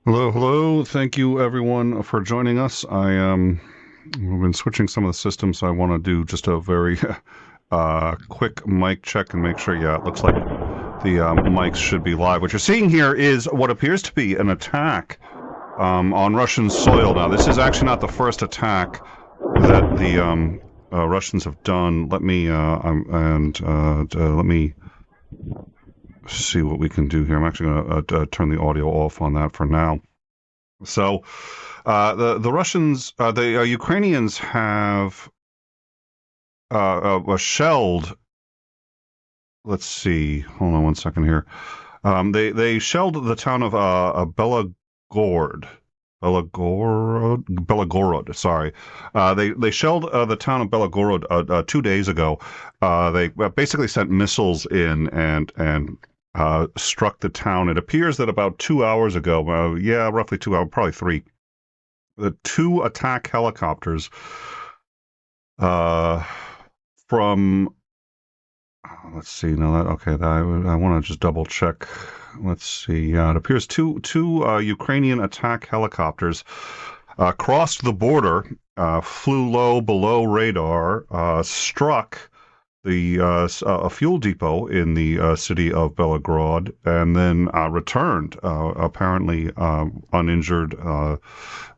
Hello, hello. Thank you, everyone, for joining us. We've been switching some of the systems, so I want to do just a very quick mic check and make sure. Yeah, it looks like the mics should be live. What you're seeing here is what appears to be an attack on Russian soil. Now, this is actually not the first attack that the Russians have done. Let me see what we can do here. I'm actually going to turn the audio off on that for now. So, the Russians, the Ukrainians have shelled. Let's see. Hold on one second here. They shelled the town of Belagorod. Belagorod. Sorry, they shelled the town of Belagorod 2 days ago. They basically sent missiles in and struck the town. It appears that about 2 hours ago, roughly 2 hours, probably three, the two attack helicopters uh, from, let's see, no, that, okay, I want to just double check. Let's see. It appears two Ukrainian attack helicopters crossed the border, flew low below radar, struck a fuel depot in the city of Belgorod, and then returned, apparently uninjured.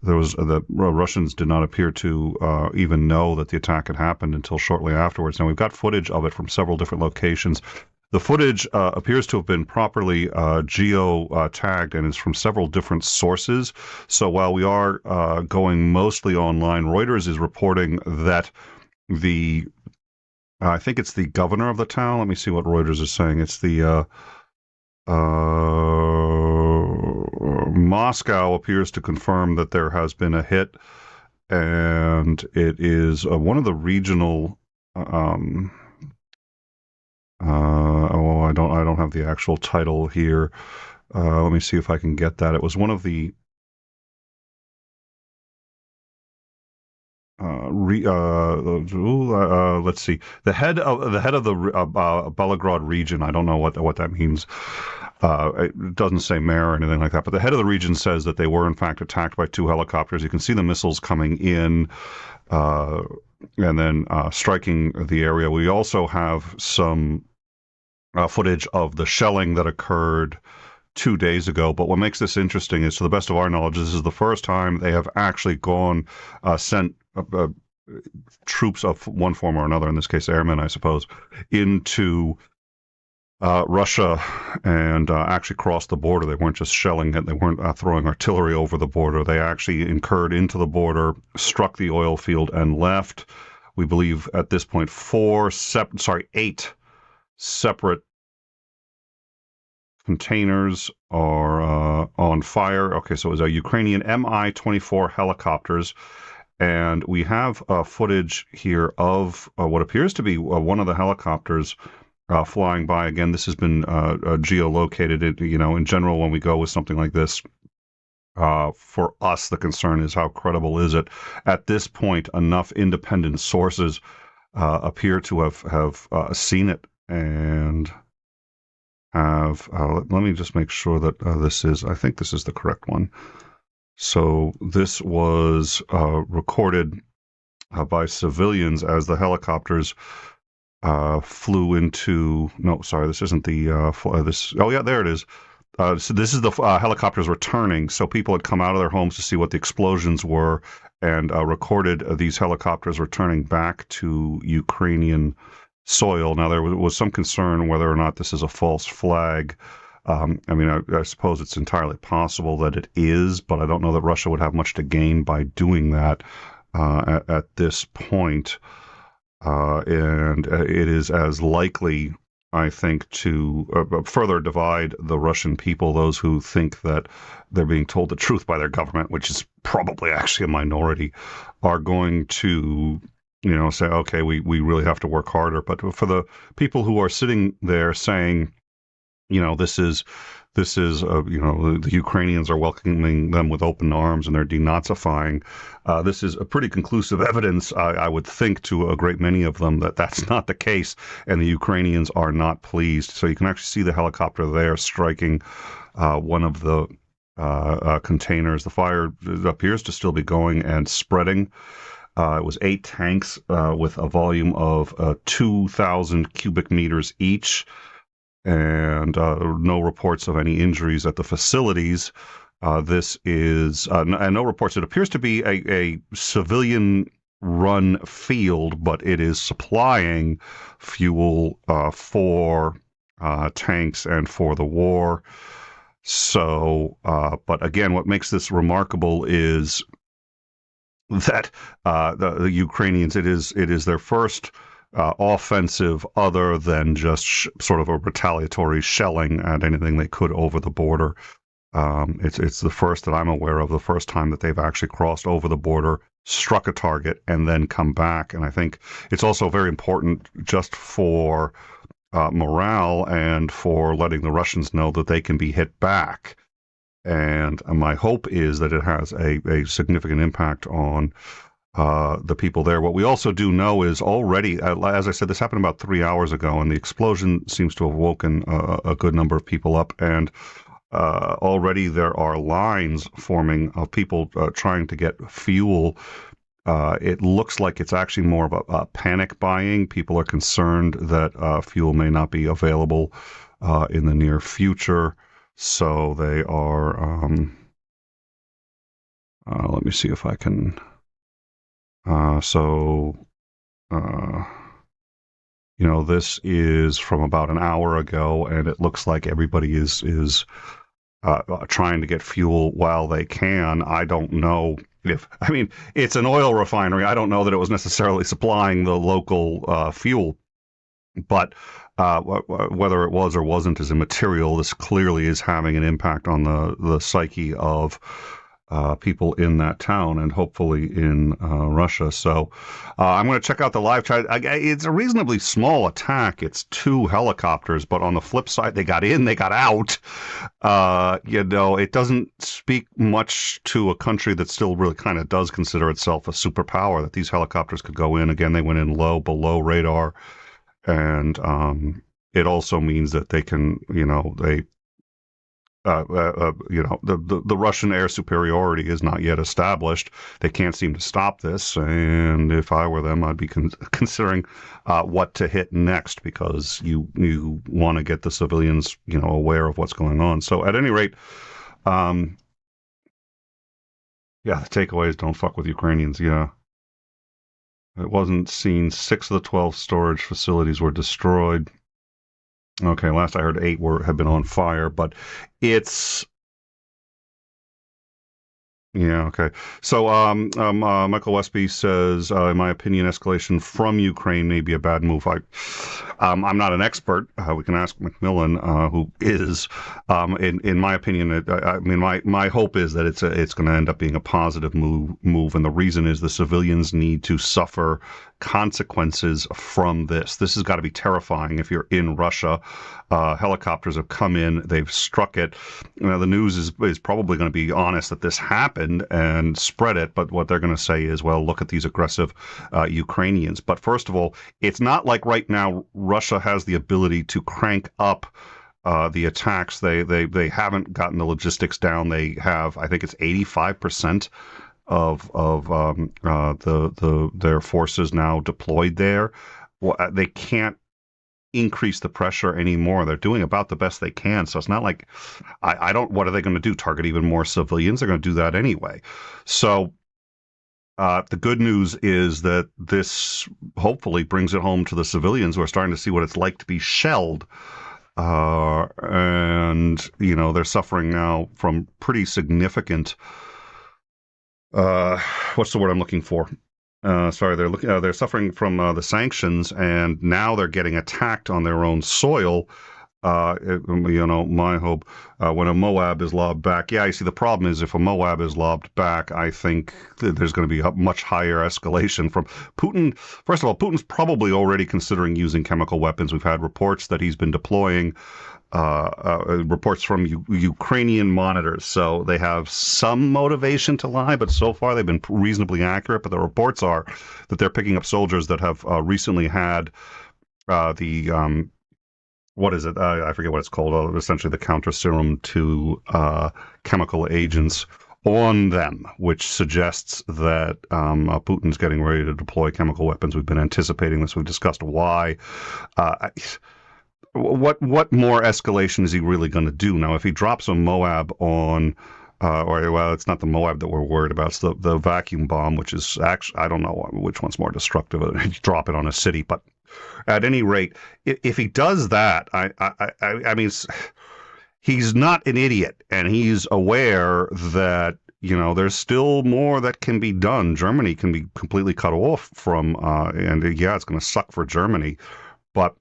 The Russians did not appear to even know that the attack had happened until shortly afterwards. Now, we've got footage of it from several different locations. The footage appears to have been properly geo-tagged and is from several different sources. So while we are going mostly online, Reuters is reporting that I think it's the governor of the town. Let me see what Reuters is saying. It's the Moscow appears to confirm that there has been a hit, and it is one of the regional. I don't have the actual title here. Let me see if I can get that. It was one of the let's see. The head of the Belgorod region. I don't know what that means. It doesn't say mayor or anything like that. But the head of the region says that they were in fact attacked by two helicopters. You can see the missiles coming in, and then striking the area. We also have some footage of the shelling that occurred 2 days ago. But what makes this interesting is, to the best of our knowledge, this is the first time they have actually sent troops of one form or another, in this case airmen, I suppose, into Russia and actually crossed the border. They weren't just shelling it. They weren't throwing artillery over the border. They actually incurred into the border, struck the oil field, and left. We believe at this point 8 separate containers are on fire. Okay, so it was a Ukrainian Mi-24 helicopters, and we have footage here of what appears to be one of the helicopters flying by. Again, this has been geolocated. In general, when we go with something like this, for us, the concern is how credible is it. At this point, enough independent sources appear to have seen it and have. Let me just make sure that I think this is the correct one. So this was recorded by civilians as the helicopters flew into. No, sorry, this isn't the. Oh yeah, there it is. So this is the helicopters returning. So people had come out of their homes to see what the explosions were, and recorded these helicopters returning back to Ukrainian soil. Now, there was some concern whether or not this is a false flag. I suppose it's entirely possible that it is, but I don't know that Russia would have much to gain by doing that at this point. And it is as likely, I think, to further divide the Russian people. Those who think that they're being told the truth by their government, which is probably actually a minority, are going to say, okay, we really have to work harder. But for the people who are sitting there saying, this is the Ukrainians are welcoming them with open arms and they're denazifying. This is a pretty conclusive evidence, I would think, to a great many of them, that that's not the case, and the Ukrainians are not pleased. So you can actually see the helicopter there striking one of the containers. The fire appears to still be going and spreading. It was 8 tanks with a volume of 2,000 cubic meters each, and no reports of any injuries at the facilities. This is, and no reports. It appears to be a civilian run field, but it is supplying fuel for tanks and for the war. So, but again, what makes this remarkable is that the Ukrainians, it is their first offensive other than just sort of a retaliatory shelling at anything they could over the border. It's the first that I'm aware of, the first time that they've actually crossed over the border, struck a target, and then come back. And I think it's also very important just for morale and for letting the Russians know that they can be hit back. And my hope is that it has a significant impact on the people there. What we also do know is already, as I said, this happened about 3 hours ago, and the explosion seems to have woken a good number of people up. And already there are lines forming of people trying to get fuel. It looks like it's actually more of a panic buying. People are concerned that fuel may not be available in the near future. So they are, let me see if I can, this is from about an hour ago, and it looks like everybody is trying to get fuel while they can. I don't know it's an oil refinery. I don't know that it was necessarily supplying the local fuel, but whether it was or wasn't is immaterial. This clearly is having an impact on the psyche of people in that town and hopefully in Russia. So I'm going to check out the live chat. It's a reasonably small attack. It's 2 helicopters, but on the flip side, they got in, they got out. It doesn't speak much to a country that still really kind of does consider itself a superpower, that these helicopters could go in. Again, they went in low, below radar. And it also means that they can, the Russian air superiority is not yet established. They can't seem to stop this. And if I were them, I'd be considering what to hit next, because you want to get the civilians, aware of what's going on. So at any rate, the takeaway is don't fuck with Ukrainians. Yeah. It wasn't seen. 6 of the 12 storage facilities were destroyed. Okay, last I heard 8 had been on fire, but it's... Yeah, okay. So Michael Westby says, in my opinion, escalation from Ukraine may be a bad move. I'm not an expert. We can ask Macmillan, who is. In my opinion, my hope is that it's going to end up being a positive move, and the reason is the civilians need to suffer consequences from this. This has got to be terrifying if you're in Russia. Helicopters have come in, they've struck it. The news is probably going to be honest that this happened and spread it, but what they're going to say is, well, look at these aggressive Ukrainians. But first of all, it's not like right now Russia has the ability to crank up the attacks. They haven't gotten the logistics down. They have, I think it's 85% of their forces now deployed there. Well, they can't increase the pressure anymore. They're doing about the best they can. So it's not like what are they going to do? Target even more civilians? They're going to do that anyway. So the good news is that this hopefully brings it home to the civilians who are starting to see what it's like to be shelled. And they're suffering now from pretty significant, what's the word I'm looking for? They're suffering from the sanctions, and now they're getting attacked on their own soil. My hope, when a Moab is lobbed back. Yeah, you see, the problem is if a Moab is lobbed back, I think there's going to be a much higher escalation from Putin. First of all, Putin's probably already considering using chemical weapons. We've had reports that he's been deploying reports from Ukrainian monitors. So they have some motivation to lie, but so far they've been reasonably accurate. But the reports are that they're picking up soldiers that have recently had the what is it? I forget what it's called. Essentially, the counter serum to chemical agents on them, which suggests that Putin's getting ready to deploy chemical weapons. We've been anticipating this. We've discussed why. Uh, what more escalation is he really going to do now? If he drops a Moab on, or well, it's not the Moab that we're worried about. It's the vacuum bomb, which is actually I don't know which one's more destructive. Drop it on a city, but at any rate, if he does that, I mean, he's not an idiot, and he's aware that there's still more that can be done. Germany can be completely cut off from, and yeah, it's going to suck for Germany, but.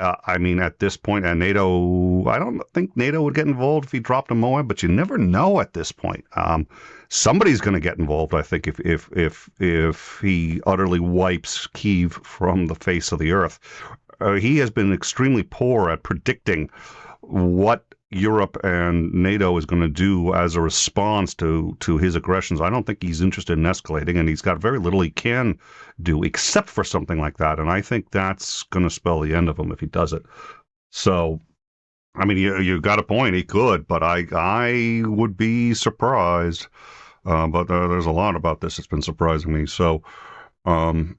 I mean, at this point, and NATO, I don't think NATO would get involved if he dropped a Moab, but you never know at this point. Somebody's going to get involved, I think, if he utterly wipes Kyiv from the face of the earth. He has been extremely poor at predicting what Europe and NATO is going to do as a response to his aggressions. I don't think he's interested in escalating, and he's got very little he can do except for something like that. And I think that's going to spell the end of him if he does it. So, I mean, you got a point. He could, but I would be surprised. But there's a lot about this that's been surprising me. So, um,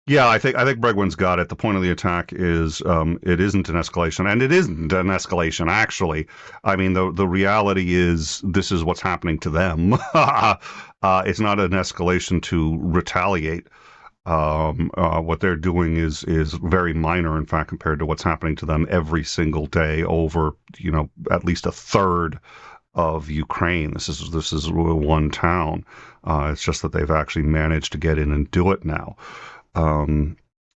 yeah, I think Bregman's got it. The point of the attack is it isn't an escalation, and it isn't an escalation actually. I mean, the reality is this is what's happening to them. It's not an escalation to retaliate. What they're doing is very minor, in fact, compared to what's happening to them every single day over at least a third of Ukraine. This is one town. It's just that they've actually managed to get in and do it now. Um,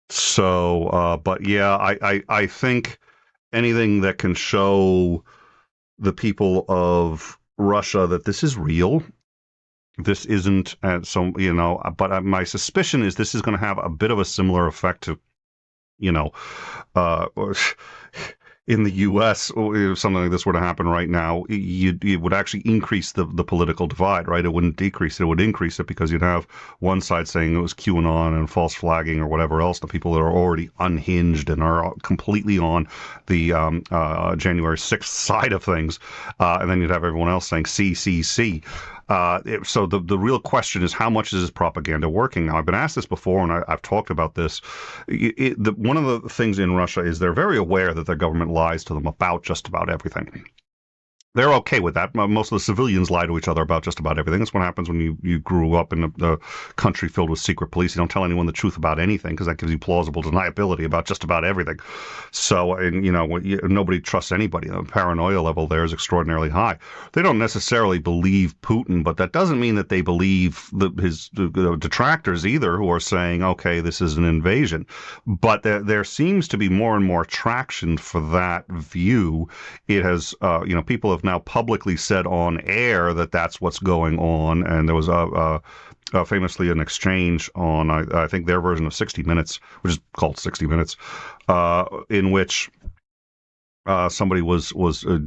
but yeah, I think anything that can show the people of Russia that this is real, this isn't, but my suspicion is this is going to have a bit of a similar effect to, you know, uh, in the U.S., if something like this were to happen right now, it would actually increase the political divide, right? It wouldn't decrease it. It would increase it because you'd have one side saying it was QAnon and false flagging or whatever else, the people that are already unhinged and are completely on the January 6th side of things. And then you'd have everyone else saying CCC. So the real question is, how much is this propaganda working? Now, I've been asked this before, and I've talked about this. One of the things in Russia is they're very aware that their government lies to them about just about everything. They're okay with that. Most of the civilians lie to each other about just about everything. That's what happens when you grew up in a country filled with secret police. You don't tell anyone the truth about anything because that gives you plausible deniability about just about everything. So, and nobody trusts anybody. The paranoia level there is extraordinarily high. They don't necessarily believe Putin, but that doesn't mean that they believe his detractors either, who are saying, okay, this is an invasion. But there seems to be more and more traction for that view. It has, people have now publicly said on air that that's what's going on, and there was famously an exchange on I think their version of 60 Minutes, which is called 60 Minutes, in which somebody was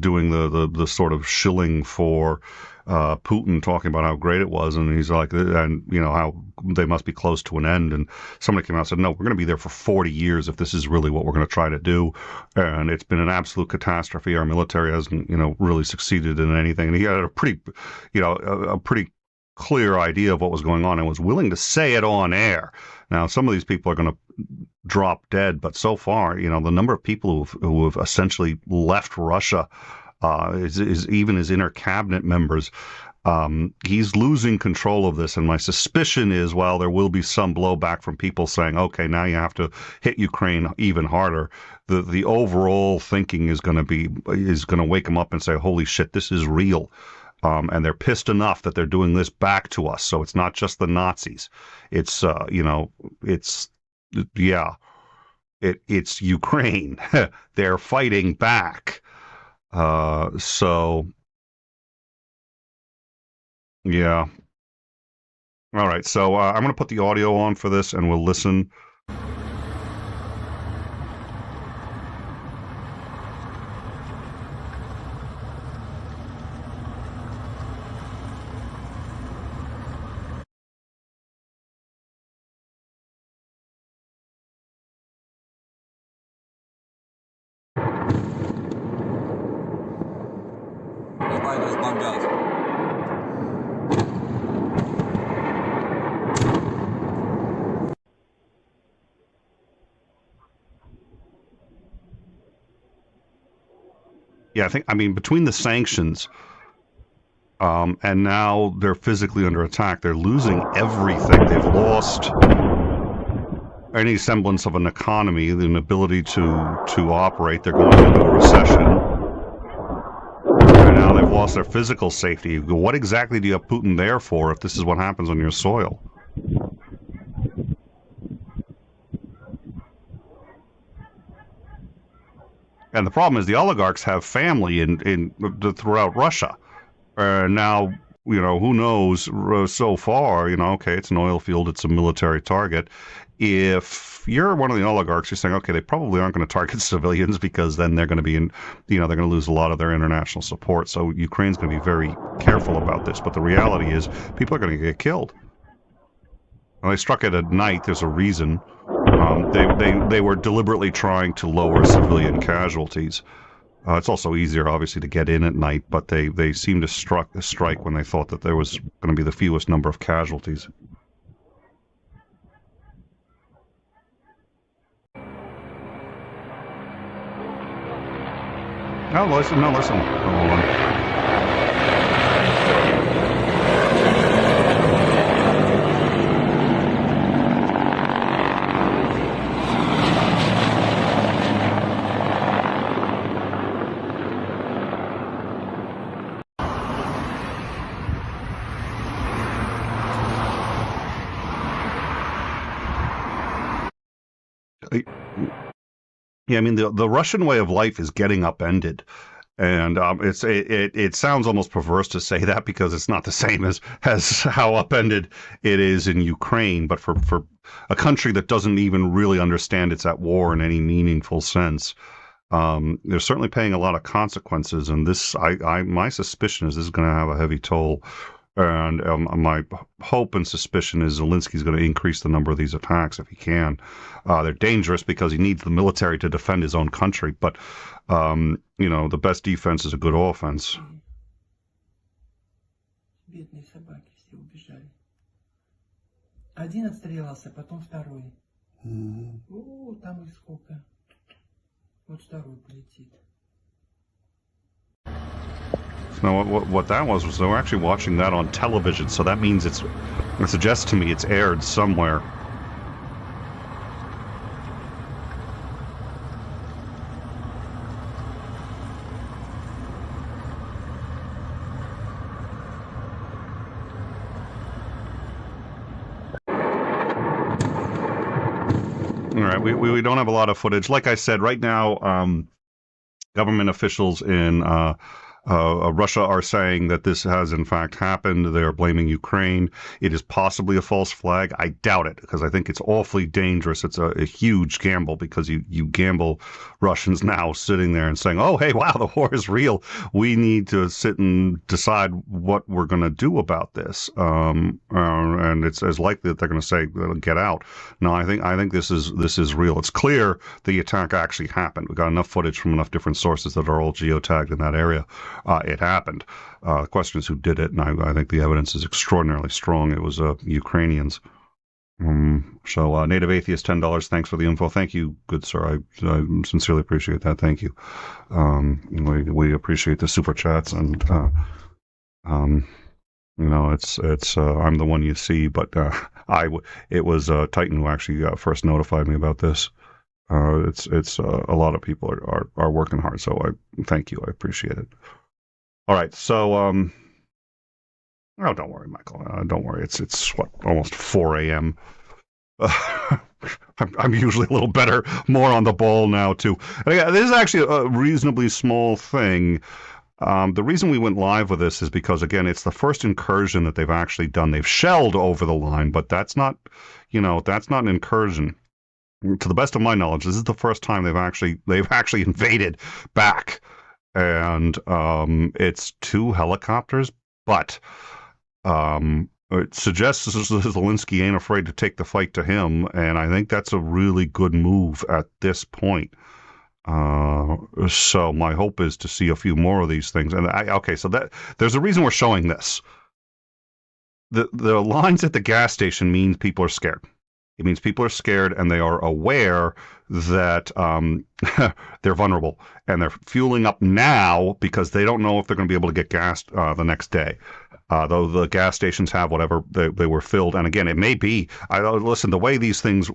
doing the sort of shilling for Putin, talking about how great it was, and he's like, and how they must be close to an end. And somebody came out and said, no, we're going to be there for 40 years if this is really what we're going to try to do. And it's been an absolute catastrophe. Our military hasn't, really succeeded in anything. And he had a pretty clear idea of what was going on and was willing to say it on air. Now, some of these people are going to drop dead, but so far, the number of people who have essentially left Russia, is even his inner cabinet members. He's losing control of this, and my suspicion is, while there will be some blowback from people saying, okay, now you have to hit Ukraine even harder, the overall thinking is going to wake them up and say, holy shit, this is real. And they're pissed enough that they're doing this back to us. So it's not just the Nazis. It's, it's Ukraine. They're fighting back. So yeah. All right. So I'm going to put the audio on for this and we'll listen. давай разбомбять. Yeah, I mean, between the sanctions and now they're physically under attack, they're losing everything. They've lost any semblance of an economy, an ability to operate. They're going into a recession. And now they've lost their physical safety. What exactly do you have Putin there for if this is what happens on your soil? And the problem is the oligarchs have family throughout Russia. Now, who knows so far, okay, it's an oil field, it's a military target. If you're one of the oligarchs, you're saying, okay, they probably aren't going to target civilians because then they're going to be they're going to lose a lot of their international support. So Ukraine's going to be very careful about this. But the reality is people are going to get killed. When they struck it at night, there's a reason. They were deliberately trying to lower civilian casualties. It's also easier, obviously, to get in at night, but they seemed to strike when they thought that there was going to be the fewest number of casualties. No, listen. Hold on. Yeah, I mean the Russian way of life is getting upended, and it sounds almost perverse to say that because it's not the same as how upended it is in Ukraine. But for a country that doesn't even really understand it's at war in any meaningful sense, they're certainly paying a lot of consequences. And this, my suspicion is this is going to have a heavy toll. And my hope and suspicion is Zelensky's going to increase the number of these attacks if he can. They're dangerous because he needs the military to defend his own country. But, the best defense is a good offense. Бедные собаки все убежали. Один отстрелялся, потом второй. О, там их сколько. Вот второй полетит. Now, what that was they were actually watching that on television, so that means it suggests to me it's aired somewhere. All right, we don't have a lot of footage. Like I said, right now, government officials in Russia are saying that this has in fact happened. They are blaming Ukraine. It is possibly a false flag. I doubt it because I think it's awfully dangerous. It's a huge gamble because you gamble Russians now sitting there and saying, oh, hey, wow, the war is real. We need to sit and decide what we're going to do about this. And it's as likely that they're going to say, get out. No, I think this is real. It's clear the attack actually happened. We got enough footage from enough different sources that are all geotagged in that area. It happened. The question is who did it, and I think the evidence is extraordinarily strong. It was Ukrainians. So Native Atheist, $10. Thanks for the info. Thank you, good sir. I sincerely appreciate that. Thank you. We appreciate the super chats, and it's I'm the one you see, but it was Titan who actually first notified me about this. It's a lot of people are working hard, so I thank you. I appreciate it. All right, so oh, don't worry, Michael. Don't worry. It's what, almost 4 a.m. I'm usually a little better, more on the ball now too. And this is actually a reasonably small thing. The reason we went live with this is because, again, it's the first incursion that they've actually done. They've shelled over the line, but that's not an incursion. To the best of my knowledge, this is the first time they've actually invaded back. And it's 2 helicopters, but it suggests Zelensky ain't afraid to take the fight to him, and I think that's a really good move at this point. So my hope is to see a few more of these things. And okay, so that there's a reason we're showing this. The lines at the gas station means people are scared. It means people are scared and they are aware that they're vulnerable and they're fueling up now because they don't know if they're going to be able to get gas the next day. Though the gas stations have whatever they were filled, and again, it may be. Listen, the way these things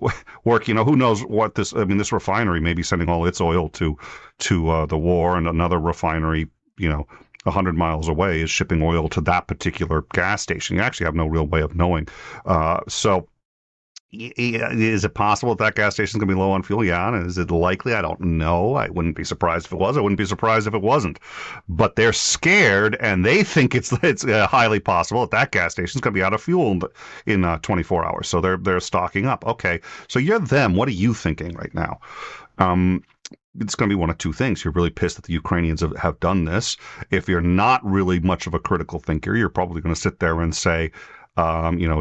work, who knows what this? I mean, this refinery may be sending all its oil to the war, and another refinery, 100 miles away is shipping oil to that particular gas station. You actually have no real way of knowing. So is it possible that gas station is going to be low on fuel? Yeah. And is it likely? I don't know. I wouldn't be surprised if it was. I wouldn't be surprised if it wasn't. But they're scared, and they think it's highly possible that gas station is going to be out of fuel in 24 hours. So they're stocking up. Okay. So you're them. What are you thinking right now? It's going to be one of two things. You're really pissed that the Ukrainians have done this. If you're not really much of a critical thinker, you're probably going to sit there and say,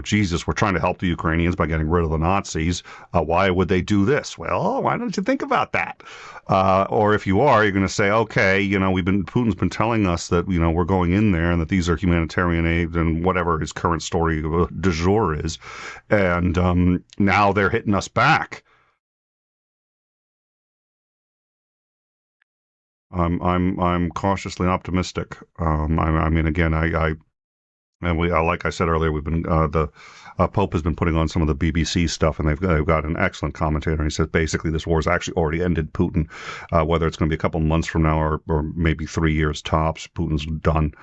Jesus, we're trying to help the Ukrainians by getting rid of the Nazis. Why would they do this? Well, why don't you think about that? Or if you are, you're going to say, okay, Putin's been telling us that, we're going in there and that these are humanitarian aid and whatever his current story du jour is. And now they're hitting us back. I'm cautiously optimistic. I mean, again, and we, like I said earlier, we've been the Pope has been putting on some of the BBC stuff, and they've got an excellent commentator. And he says basically this war has actually already ended Putin. Whether it's going to be a couple months from now or maybe 3 years tops, Putin's done.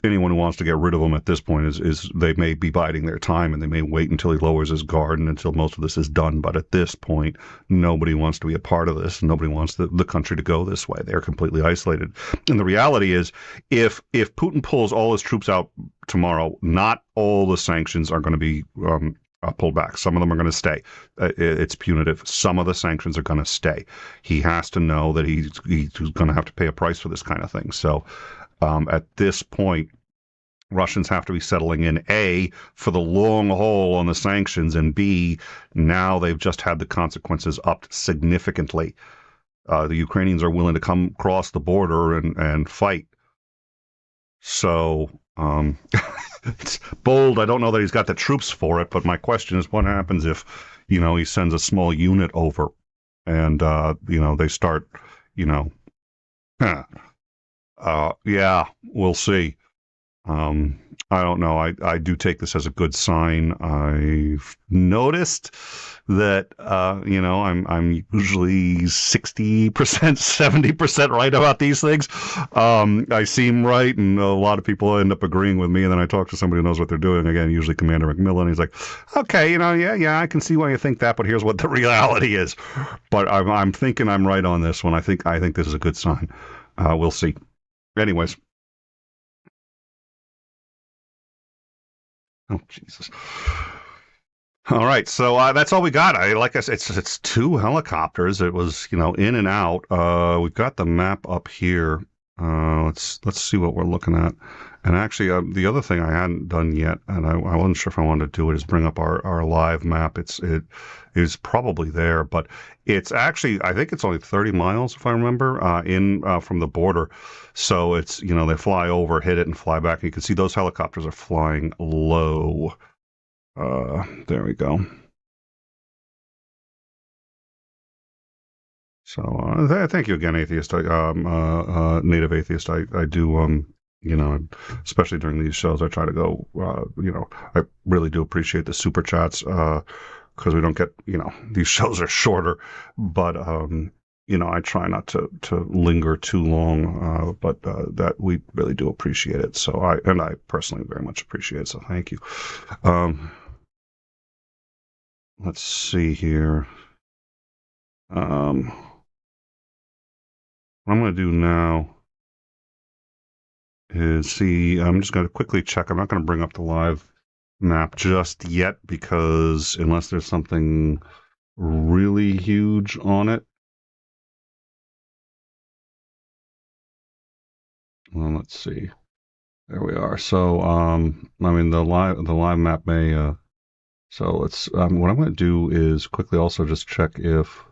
Anyone who wants to get rid of him at this point is they may be biding their time, and they may wait until he lowers his guard and until most of this is done. But at this point, nobody wants to be a part of this. Nobody wants the country to go this way. They're completely isolated. And the reality is, if Putin pulls all his troops out tomorrow, not all the sanctions are going to be pulled back. Some of them are going to stay. It's punitive. Some of the sanctions are going to stay. He has to know that he's going to have to pay a price for this kind of thing. So at this point, Russians have to be settling in, A, for the long haul on the sanctions, and B, now they've just had the consequences upped significantly. The Ukrainians are willing to come across the border and fight. So it's bold. I don't know that he's got the troops for it, but my question is, what happens if, he sends a small unit over and, they start, yeah, we'll see. I don't know. I do take this as a good sign. I've noticed that I'm usually 60%, 70% right about these things. I seem right, and a lot of people end up agreeing with me. And then I talk to somebody who knows what they're doing. Again, usually Commander McMillan. He's like, okay, yeah, I can see why you think that, but here's what the reality is. But I'm thinking I'm right on this one. I think this is a good sign. We'll see. Anyways. Oh, Jesus. All right, so that's all we got. Like I said, it's two helicopters. It was, in and out. We've got the map up here. Let's see what we're looking at. And actually, the other thing I hadn't done yet, and I wasn't sure if I wanted to do it, is bring up our live map. It is probably there, but it's actually, I think it's only 30 miles, if I remember, from the border. So it's, they fly over, hit it, and fly back. And you can see those helicopters are flying low. There we go. So thank you again, atheist. Native atheist. I do. Especially during these shows, I try to go. I really do appreciate the super chats because we don't get. These shows are shorter, but I try not to linger too long. But that we really do appreciate it. So I personally very much appreciate it. So thank you. Let's see here. What I'm going to do now is see, I'm just going to quickly check. I'm not going to bring up the live map just yet because unless there's something really huge on it. Well, let's see. There we are. So, the live map may, so let's, what I'm going to do is quickly also just check if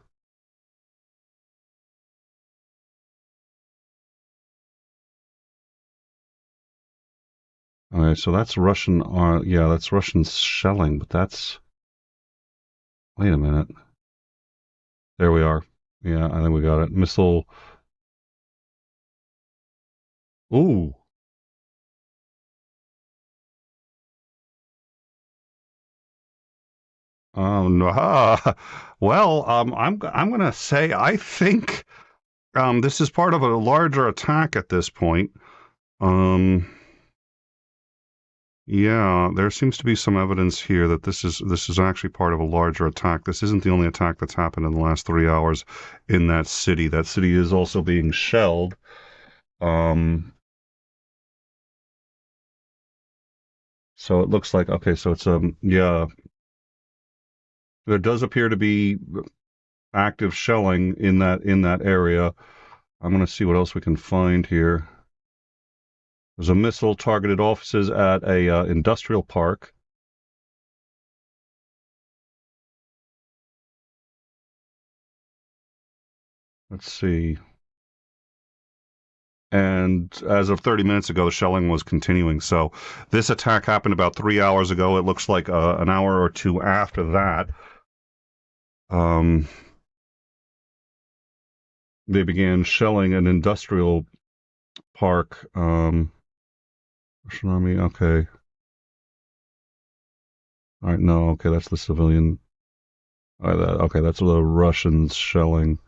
All right, so that's Russian. Yeah, that's Russian shelling, but that's. Wait a minute. There we are. Yeah, I think we got it. Missile. Ooh. No. Well, I'm gonna say I think this is part of a larger attack at this point. Um, yeah, there seems to be some evidence here that this is actually part of a larger attack. This isn't the only attack that's happened in the last 3 hours in that city. That city is also being shelled. Um, so it looks like okay. So it's yeah, there does appear to be active shelling in that area. I'm gonna see what else we can find here. There's a missile targeted offices at a industrial park. Let's see. And as of 30 minutes ago, the shelling was continuing. So this attack happened about 3 hours ago. It looks like an hour or two after that, um, they began shelling an industrial park. Tsunami. Okay. All right. No. Okay. That's the civilian. Okay. That's the Russians shelling.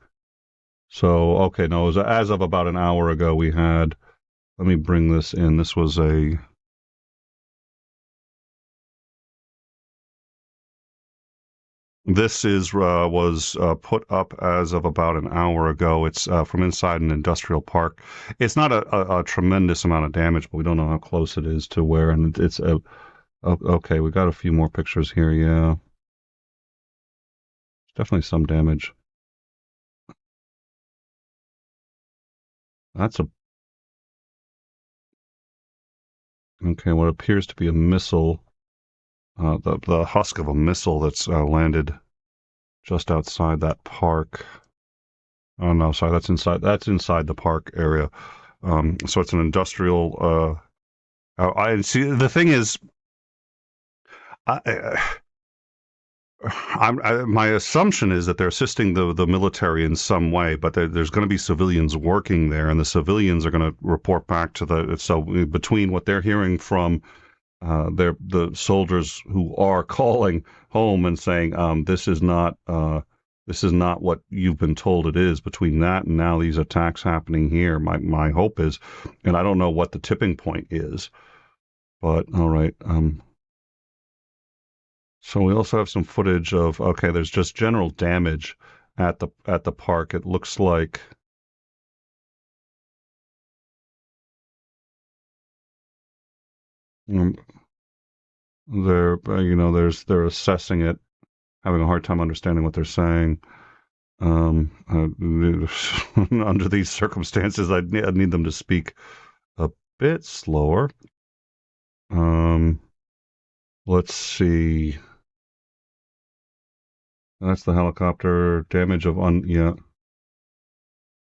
So okay. No. It was as of about an hour ago. We had. Let me bring this in. This was a. This is was put up as of about an hour ago. It's from inside an industrial park. It's not a tremendous amount of damage, but we don't know how close it is to where. And it's okay. We got a few more pictures here. Yeah, definitely some damage. That's a okay. What appears to be a missile. The husk of a missile that's landed just outside that park. Oh no, sorry, that's inside. That's inside the park area. So it's an industrial. I see. The thing is, I, my assumption is that they're assisting the military in some way, but there's going to be civilians working there, and the civilians are going to report back to the. So between what they're hearing from the soldiers who are calling home and saying this is not what you've been told it is. Between that and now these attacks happening here, my hope is, and I don't know what the tipping point is, but all right. So we also have some footage of okay, there's just general damage at the park. It looks like um, they're assessing it, having a hard time understanding what they're saying. Under these circumstances, I'd need them to speak a bit slower. Um, let's see. That's the helicopter damage of yeah.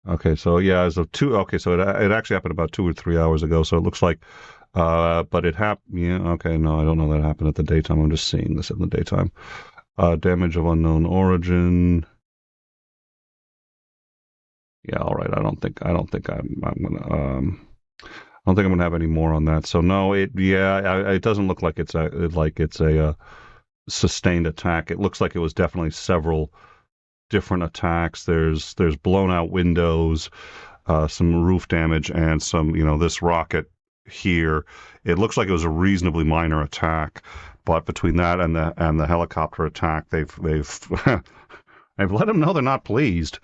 Okay, so yeah, as of two. Okay, so it actually happened about 2 or 3 hours ago. So it looks like, but it happened. Yeah. Okay. No, I don't know that happened at the daytime. I'm just seeing this in the daytime. Damage of unknown origin. Yeah. All right. I don't think I'm gonna. I don't think I'm gonna have any more on that. So no. It doesn't look like it's a sustained attack. It looks like it was definitely several different attacks. There's blown out windows, some roof damage, and some this rocket here. It looks like it was a reasonably minor attack, but between that and the helicopter attack, they've they've let them know they're not pleased.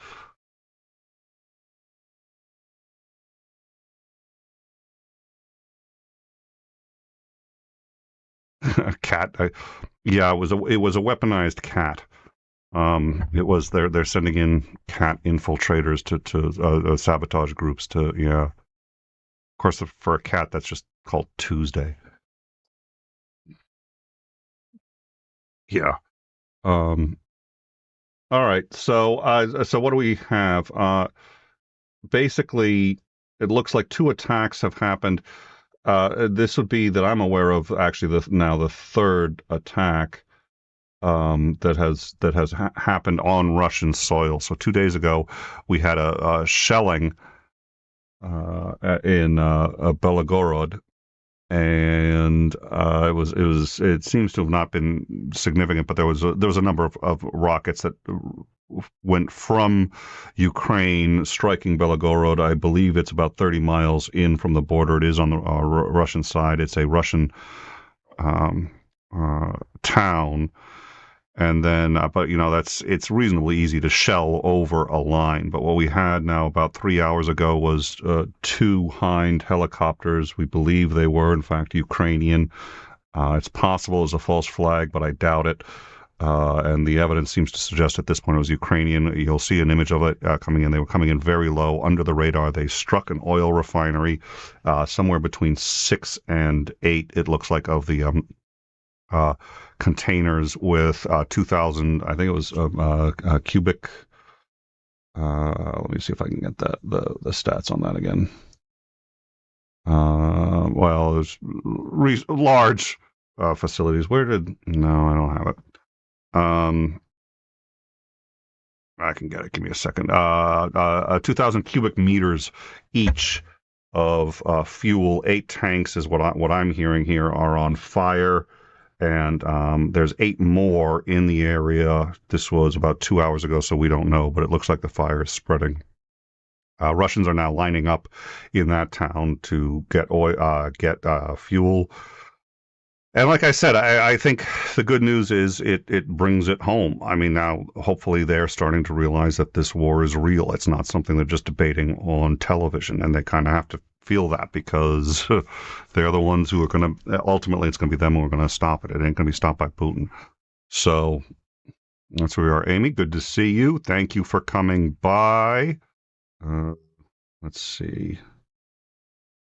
A cat, yeah, it was a weaponized cat. It was they're sending in cat infiltrators to sabotage groups to yeah. Of course, for a cat, that's just called Tuesday. Yeah. Um, all right. So what do we have? Basically, it looks like two attacks have happened. This would be that I'm aware of actually the third attack that has happened on Russian soil. So 2 days ago, we had a shelling in Belgorod, and it seems to have not been significant, but there was a number of rockets that went from Ukraine, striking Belgorod. I believe it's about 30 miles in from the border. It is on the Russian side. It's a Russian um, town. And then, but it's reasonably easy to shell over a line. But what we had now about 3 hours ago was two Hind helicopters. We believe they were, in fact, Ukrainian. It's possible as a false flag, but I doubt it. And the evidence seems to suggest at this point it was Ukrainian. You'll see an image of it coming in. They were coming in very low under the radar. They struck an oil refinery somewhere between 6 and 8, it looks like, of the containers with 2,000, I think it was cubic. Let me see if I can get the stats on that again. Well, there's large facilities. No, I don't have it. I can get it. Give me a second. 2,000 cubic meters each of fuel. 8 tanks is what I'm hearing here are on fire. And there's 8 more in the area. This was about 2 hours ago, so we don't know, but it looks like the fire is spreading. Russians are now lining up in that town to get oil, get fuel. And like I said, I think the good news is it brings it home. I mean, now hopefully they're starting to realize that this war is real. It's not something they're just debating on television, and they kind of have to feel that because they're the ones who are going to, ultimately it's going to be them who are going to stop it. It ain't going to be stopped by Putin. So that's where we are. Amy, good to see you. Thank you for coming by. Let's see.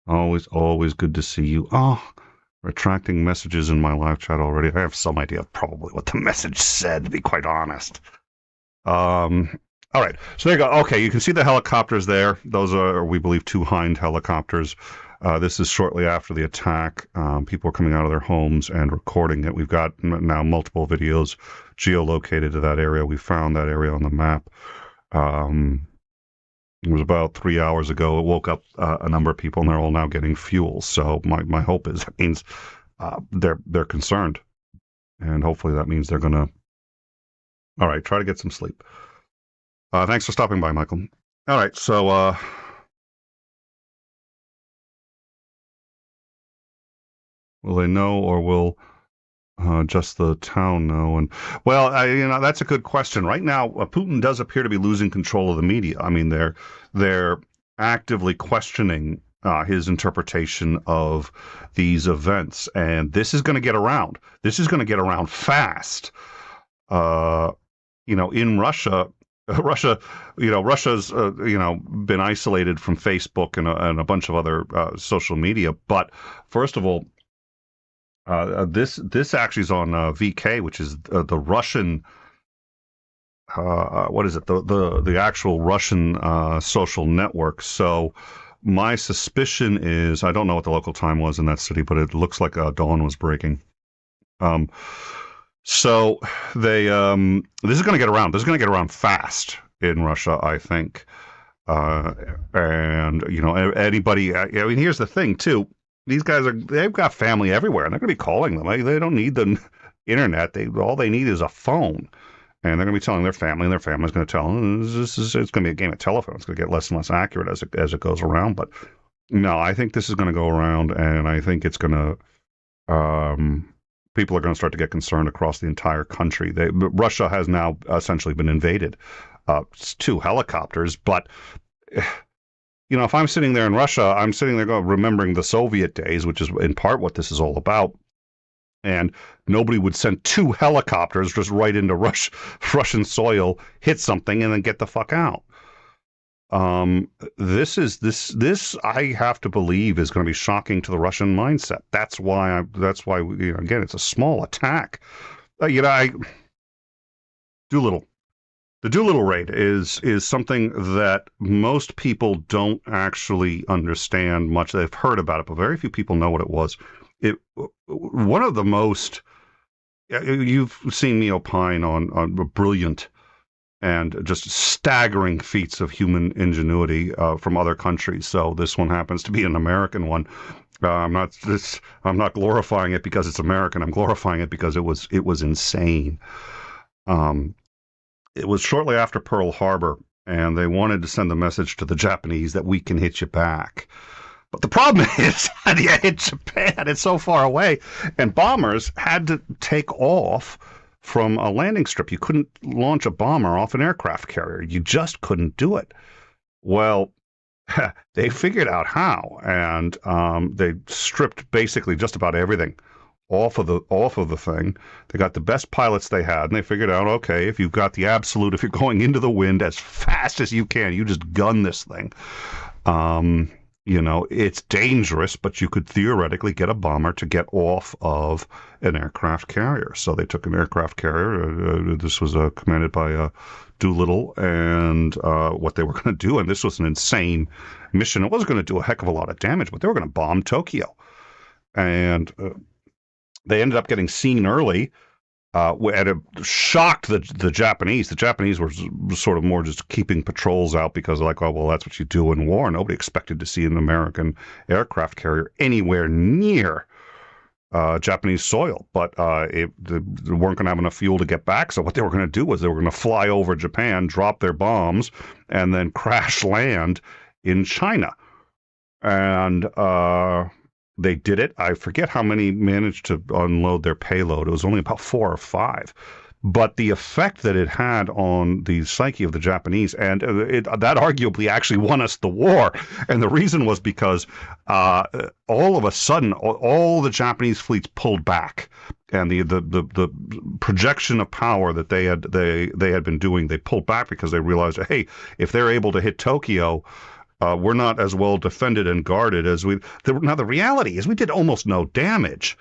Always good to see you. Oh, retracting messages in my live chat already. I have some idea of probably what the message said, to be quite honest. All right, so there you go. Okay, you can see the helicopters there. Those are, we believe, 2 Hind helicopters. This is shortly after the attack. People are coming out of their homes and recording it. We've got now multiple videos geolocated to that area. We found that area on the map. It was about 3 hours ago. It woke up a number of people, and they're all now getting fuel. So my hope is that means they're concerned, and hopefully that means they're going to. All right, try to get some sleep. Thanks for stopping by, Michael. All right, so will they know, or will just the town know? And well, that's a good question. Right now, Putin does appear to be losing control of the media. I mean, they're actively questioning his interpretation of these events, and this is going to get around. This is going to get around fast. In Russia. Russia's been isolated from Facebook and a bunch of other social media. But first of all, this actually is on VK, which is the Russian. What is it? The actual Russian social network. So my suspicion is, I don't know what the local time was in that city, but it looks like dawn was breaking. So they this is going to get around. This is going to get around fast in Russia, I think. And anybody. I mean, here's the thing too. These guys they've got family everywhere, and they're going to be calling them. They don't need the internet. All they need is a phone, and they're going to be telling their family, and their family's going to tell them. It's going to be a game of telephone. It's going to get less and less accurate as it goes around. But no, I think this is going to go around, and I think it's going to. People are going to start to get concerned across the entire country. Russia has now essentially been invaded. 2 helicopters, but if I'm sitting there in Russia, I'm sitting there remembering the Soviet days, which is in part what this is all about. And nobody would send 2 helicopters just right into Russian soil, hit something, and then get the fuck out. This I have to believe is going to be shocking to the Russian mindset. That's why again, it's a small attack. I Doolittle, The Doolittle raid is something that most people don't actually understand much. They've heard about it, but very few people know what it was. It one of the most you've seen me opine on brilliant and just staggering feats of human ingenuity from other countries. So this one happens to be an American one. I'm not glorifying it because it's American. I'm glorifying it because it was insane. Um, it was shortly after Pearl Harbor, and they wanted to send the message to the Japanese that we can hit you back. But the problem is, how do you hit Japan? It's so far away, and bombers had to take off from a landing strip. You couldn't launch a bomber off an aircraft carrier. You just couldn't do it. Well, they figured out how, and they stripped basically just about everything off of the thing. They got the best pilots they had, and they figured out, okay, if you've got the absolute, if you're going into the wind as fast as you can, you just gun this thing. It's dangerous, but you could theoretically get a bomber to get off of an aircraft carrier. So they took an aircraft carrier. This was commanded by Doolittle, and what they were going to do, and this was an insane mission. It wasn't going to do a heck of a lot of damage, but they were going to bomb Tokyo. And they ended up getting seen early, and it shocked the Japanese. The Japanese were sort of more just keeping patrols out because they're like, oh, well, that's what you do in war. Nobody expected to see an American aircraft carrier anywhere near Japanese soil, but they weren't going to have enough fuel to get back. So what they were going to do was they were going to fly over Japan, drop their bombs, and then crash land in China. And they did it. I forget how many managed to unload their payload. It was only about 4 or 5. But the effect that it had on the psyche of the Japanese, and that arguably actually won us the war. And the reason was because all of a sudden, all the Japanese fleets pulled back, and the projection of power that they had been doing, they pulled back because they realized, hey, if they're able to hit Tokyo, we're not as well defended and guarded as we. Now the reality is we did almost no damage.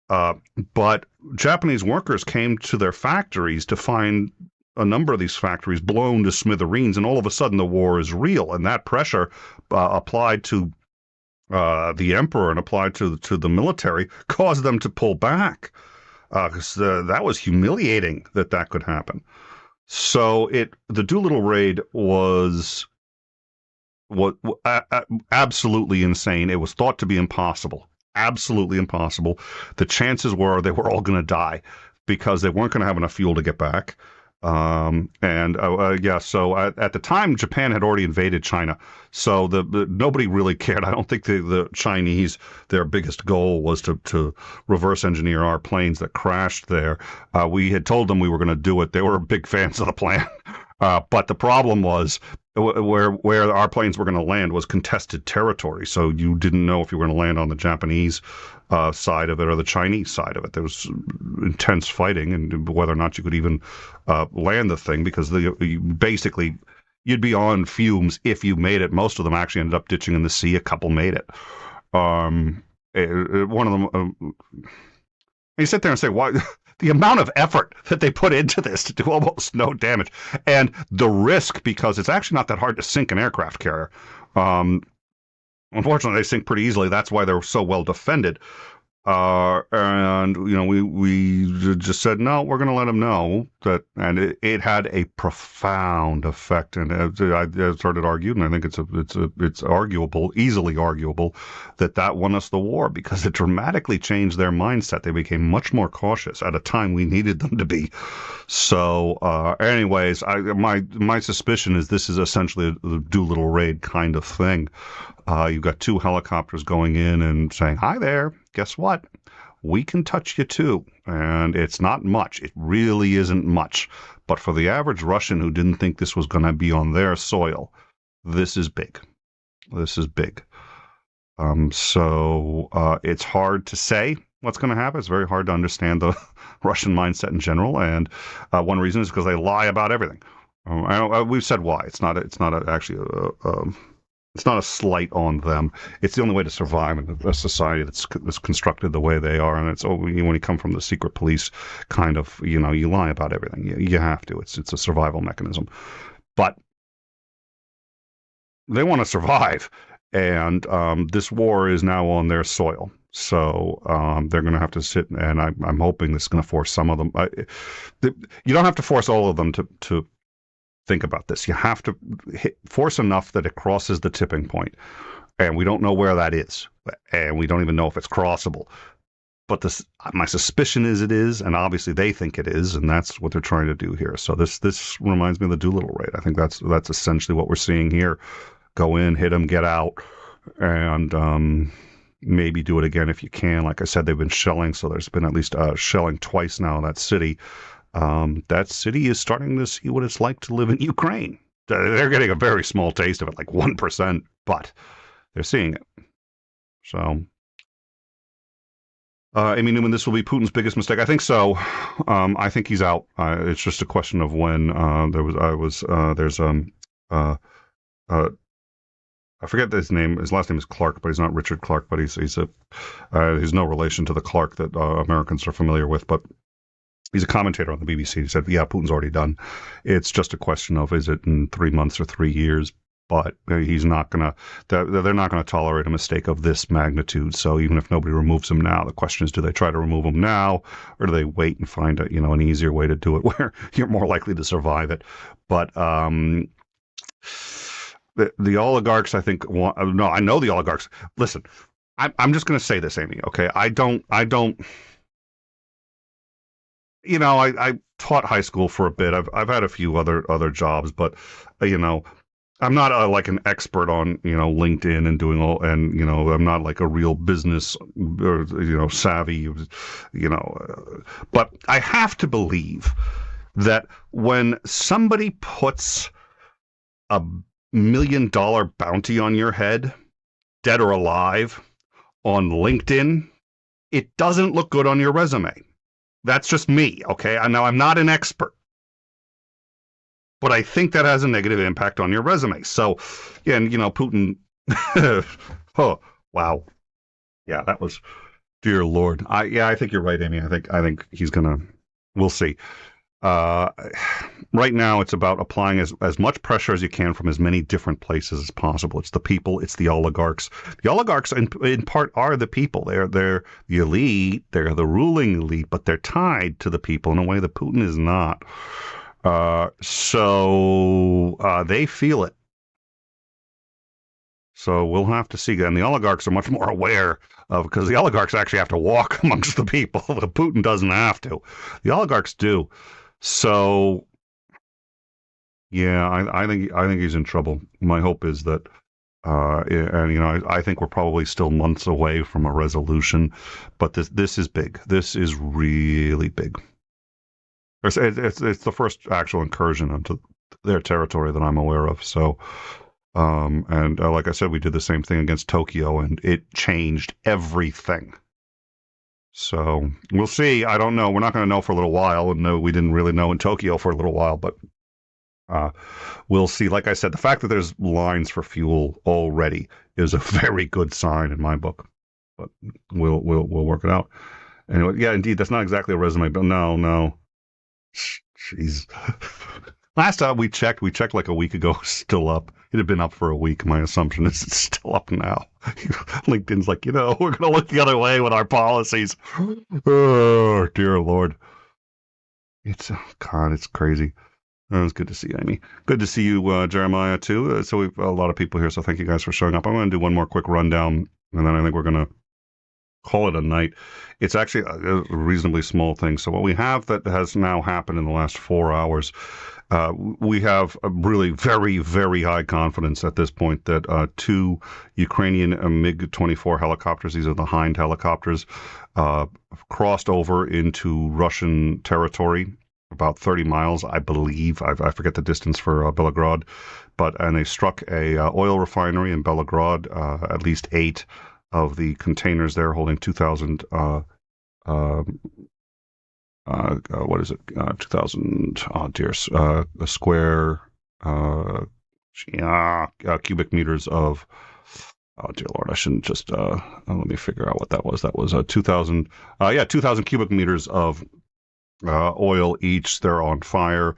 But Japanese workers came to their factories to find a number of these factories blown to smithereens, and all of a sudden the war is real. And that pressure applied to the emperor and applied to the military caused them to pull back. Because that was humiliating that could happen. So the Doolittle raid was absolutely insane. It was thought to be impossible. Absolutely impossible. The chances were they were all going to die because they weren't going to have enough fuel to get back. So at the time, Japan had already invaded China. So nobody really cared. I don't think the Chinese, their biggest goal was to reverse engineer our planes that crashed there. We had told them we were going to do it. They were big fans of the plan. But the problem was where our planes were going to land was contested territory. So you didn't know if you were going to land on the Japanese side of it or the Chinese side of it. There was intense fighting, and whether or not you could even land the thing, because basically you'd be on fumes if you made it. Most of them actually ended up ditching in the sea. A couple made it. One of them, you sit there and say, why? The amount of effort that they put into this to do almost no damage, and the risk, because it's actually not that hard to sink an aircraft carrier. Unfortunately, they sink pretty easily. That's why they're so well defended. And we just said, no, we're going to let them know that, and it had a profound effect. And I started arguing, and I think it's arguable, easily arguable, that won us the war, because it dramatically changed their mindset. They became much more cautious at a time we needed them to be. So, anyways, my suspicion is this is essentially a Doolittle raid kind of thing. You've got 2 helicopters going in and saying, hi there, guess what? We can touch you too. And it's not much. It really isn't much. But for the average Russian who didn't think this was going to be on their soil, this is big. This is big. It's hard to say what's going to happen. It's very hard to understand the Russian mindset in general. And one reason is because they lie about everything. We've said why. It's not actually It's not a slight on them. It's the only way to survive in a society that's constructed the way they are. And it's when you come from the secret police kind of, you lie about everything. You have to. It's a survival mechanism. But they want to survive, and this war is now on their soil. So they're going to have to sit, and I'm hoping this is going to force some of them. You don't have to force all of them to think about this. You have to force enough that it crosses the tipping point, and we don't know where that is, and we don't even know if it's crossable. But my suspicion is it is, and obviously they think it is, and that's what they're trying to do here. So this reminds me of the Doolittle raid. I think that's essentially what we're seeing here. Go in, hit them, get out, and maybe do it again if you can. Like I said, they've been shelling, so there's been at least shelling twice now in that city. That city is starting to see what it's like to live in Ukraine. They're getting a very small taste of it, like 1%, but they're seeing it. So, Amy Newman, this will be Putin's biggest mistake. I think so. I think he's out. It's just a question of when. I forget his name. His last name is Clark, but he's not Richard Clark. But he's no relation to the Clark that Americans are familiar with. But he's a commentator on the BBC. He said, "Yeah, Putin's already done. It's just a question of is it in 3 months or 3 years." But he's not gonna. They're not going to tolerate a mistake of this magnitude. So even if nobody removes him now, the question is, do they try to remove him now, or do they wait and find an easier way to do it where you're more likely to survive it? But the oligarchs, I think, no, I know the oligarchs. Listen, I'm just going to say this, Amy. Okay, I don't. I taught high school for a bit. I've had a few other jobs, but I'm not like an expert on LinkedIn and doing all, and I'm not like a real business or savvy, but I have to believe that when somebody puts a $1 million bounty on your head, dead or alive, on LinkedIn, it doesn't look good on your resume. That's just me, okay? Now, I'm not an expert, but I think that has a negative impact on your resume. So, yeah, and Putin, oh, wow. Yeah, that was, dear Lord. I think you're right, Amy. I think he's gonna, we'll see. Right now, it's about applying as much pressure as you can from as many different places as possible. It's the people, it's the oligarchs. The oligarchs, in part, are the people. They're the elite, they're the ruling elite, but they're tied to the people in a way that Putin is not. So they feel it. So we'll have to see. And the oligarchs are much more aware of, because the oligarchs actually have to walk amongst the people. Putin doesn't have to. The oligarchs do. So, yeah, I think he's in trouble. My hope is that, and I think we're probably still months away from a resolution, but this is big. This is really big. It's the first actual incursion into their territory that I'm aware of. So, and like I said, we did the same thing against Tokyo, and it changed everything. So we'll see. I don't know. We're not going to know for a little while. And no, we didn't really know in Tokyo for a little while, but we'll see. Like I said, the fact that there's lines for fuel already is a very good sign in my book. But we'll work it out. Anyway, yeah, indeed, that's not exactly a resume, but no. Jeez. Last time we checked like a week ago, still up. It had been up for a week. My assumption is it's still up now. LinkedIn's like, we're going to look the other way with our policies. Oh, dear Lord. It's crazy. It was good to see you, Amy. Good to see you, Jeremiah, too. So we've a lot of people here, so thank you guys for showing up. I'm going to do one more quick rundown, and then I think we're going to call it a night. It's actually a reasonably small thing. So what we have that has now happened in the last 4 hours, we have a really very, very high confidence at this point that 2 Ukrainian MiG-24 helicopters, these are the Hind helicopters, crossed over into Russian territory, about 30 miles, I believe. I forget the distance for Belgorod, and they struck a oil refinery in Belgorod, at least 8 of the containers there holding 2,000, what is it? 2,000, square cubic meters of. Oh dear Lord, I shouldn't just. Let me figure out what that was. That was 2,000. 2,000 cubic meters of oil each. They're on fire.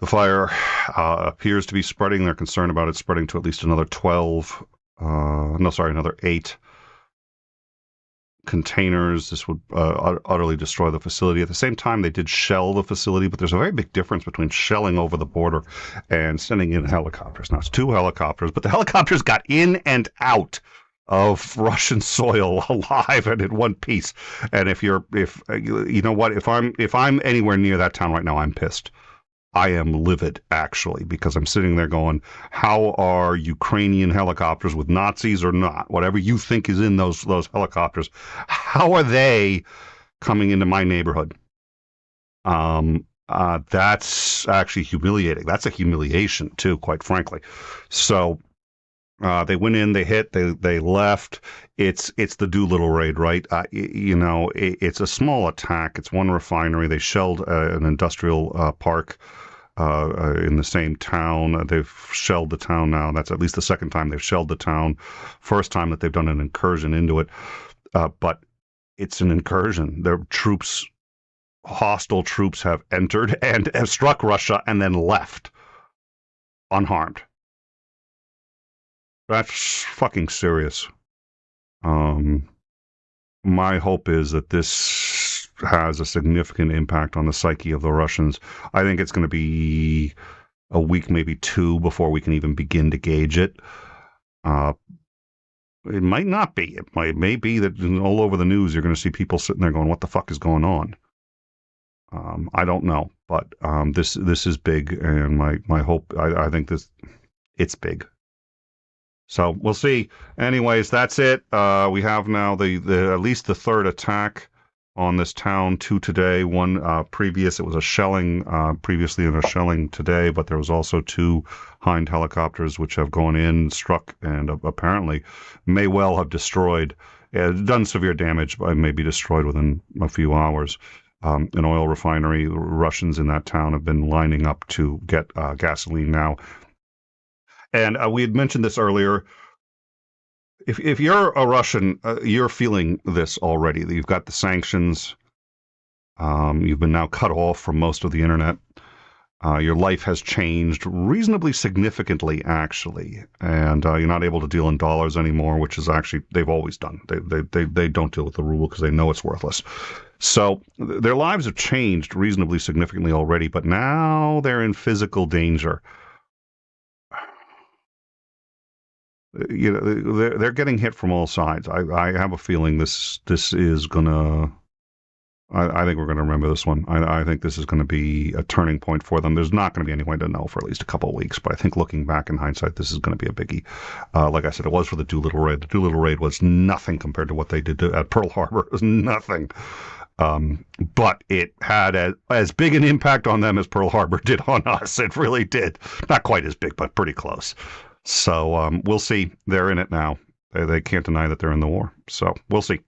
The fire appears to be spreading. They're concerned about it spreading to at least another 12. Another 8 containers. This would utterly destroy the facility. At the same time, they did shell the facility, but there's a very big difference between shelling over the border and sending in helicopters. Now, it's 2 helicopters, but the helicopters got in and out of Russian soil alive and in one piece. And if you know what, if I'm anywhere near that town right now, I'm pissed. I am livid, actually, because I'm sitting there going, how are Ukrainian helicopters, with Nazis or not, whatever you think is in those helicopters, how are they coming into my neighborhood? That's actually humiliating. That's a humiliation, too, quite frankly. So they went in, they hit, they left. It's the Doolittle raid, right? It's a small attack. It's one refinery. They shelled an industrial park in the same town. They've shelled the town now. That's at least the second time they've shelled the town. First time that they've done an incursion into it. But it's an incursion. Their troops, hostile troops, have entered and have struck Russia and then left unharmed. That's fucking serious. My hope is that this has a significant impact on the psyche of the Russians. I think it's going to be a week, maybe 2, before we can even begin to gauge it. It might not be. It may be that all over the news you're going to see people sitting there going, what the fuck is going on? I don't know. But this is big, and my hope, I think it's big. So we'll see. Anyways, that's it. We have now the at least the 3rd attack on this town. 2 today, 1 previous. It was a shelling previously and a shelling today, but there was also 2 Hind helicopters which have gone in, struck, and apparently may well have destroyed, done severe damage, but may be destroyed within a few hours. An oil refinery. Russians in that town have been lining up to get gasoline now. And we had mentioned this earlier. If you're a Russian, you're feeling this already. You've got the sanctions. You've been now cut off from most of the internet. Your life has changed reasonably significantly, actually. And you're not able to deal in dollars anymore, which is actually, they've always done. They don't deal with the ruble because they know it's worthless. So their lives have changed reasonably significantly already, but now they're in physical danger. They're getting hit from all sides. I have a feeling this is gonna. I think we're gonna remember this one. I think this is going to be a turning point for them. There's not going to be any way to know for at least a couple of weeks, but I think looking back in hindsight, this is going to be a biggie. Like I said, it was for the Doolittle raid. The Doolittle raid was nothing compared to what they did at Pearl Harbor. It was nothing. But it had as big an impact on them as Pearl Harbor did on us. It really did. Not quite as big, but pretty close. So we'll see. They're in it now. They can't deny that they're in the war. So we'll see.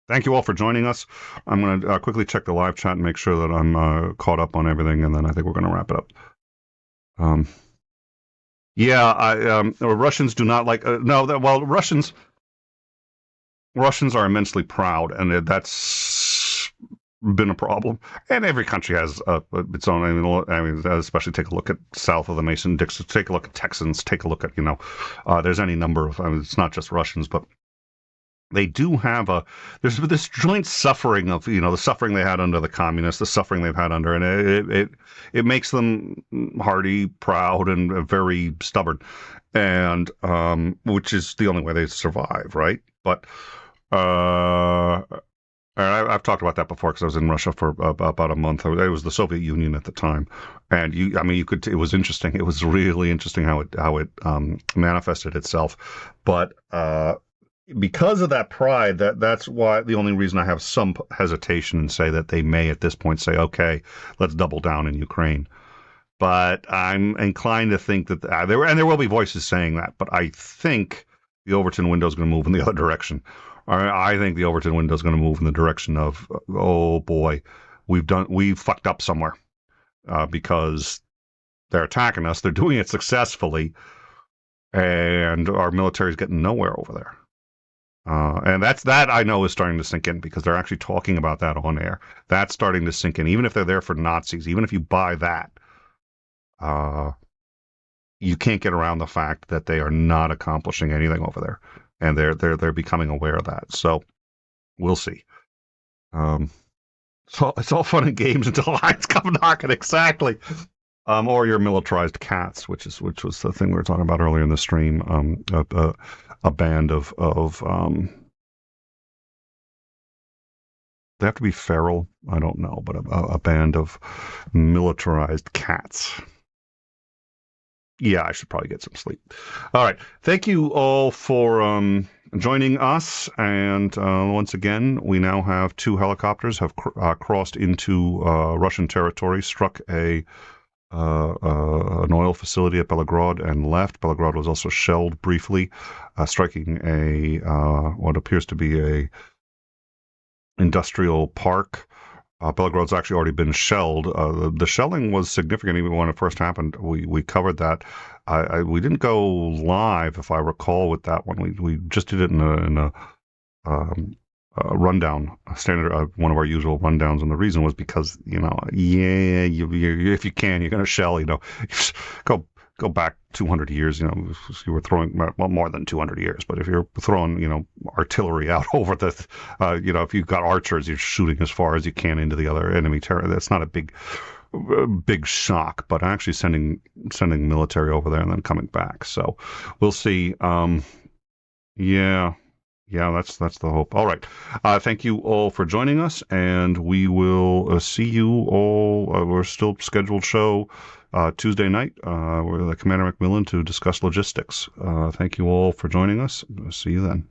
Thank you all for joining us. I'm going to quickly check the live chat and make sure that I'm caught up on everything, and then I think we're going to wrap it up. Russians do not like... Russians are immensely proud, and that's been a problem. And every country has its own. I mean, especially take a look at south of the Mason-Dixon. Take a look at Texans. Take a look at, there's any number of. I mean, it's not just Russians, but they do have there's this joint suffering of the suffering they had under the communists, the suffering they've had under, and it makes them hardy, proud, and very stubborn, and which is the only way they survive, right? But I've talked about that before because I was in Russia for about a month. It was the Soviet Union at the time, and you could. It was interesting. It was really interesting how it manifested itself. But because of that pride, that's why the only reason I have some hesitation and say that they may at this point say, okay, let's double down in Ukraine. But I'm inclined to think that there will be voices saying that. But I think the Overton window is going to move in the other direction. I think the Overton window is going to move in the direction of, oh boy, we've fucked up somewhere, because they're attacking us. They're doing it successfully, and our military is getting nowhere over there. And that I know is starting to sink in because they're actually talking about that on air. That's starting to sink in, even if they're there for Nazis. Even if you buy that, you can't get around the fact that they are not accomplishing anything over there, and they're becoming aware of that. So we'll see. So it's all fun and games until the lions come knocking. Exactly. Or your militarized cats, which was the thing we were talking about earlier in the stream. A band of they have to be feral. I don't know, but a band of militarized cats. Yeah, I should probably get some sleep. All right. Thank you all for joining us. And once again, we now have 2 helicopters have crossed into Russian territory, struck an oil facility at Belgorod and left. Belgorod was also shelled briefly, striking what appears to be a industrial park. Belgorod's actually already been shelled. The shelling was significant even when it first happened. We covered that. We didn't go live, if I recall, with that one. We just did it in a rundown, standard one of our usual rundowns, and the reason was because if you can, you're going to shell. Go back 200 years. You were throwing more than 200 years, but if you're throwing artillery out over the if you've got archers, you're shooting as far as you can into the other enemy territory. That's not a big shock, but actually sending military over there and then coming back. So we'll see. Yeah, that's the hope. All right. Thank you all for joining us, and we will see you all. We're still scheduled show Tuesday night with Commander Macmillan to discuss logistics. Thank you all for joining us. See you then.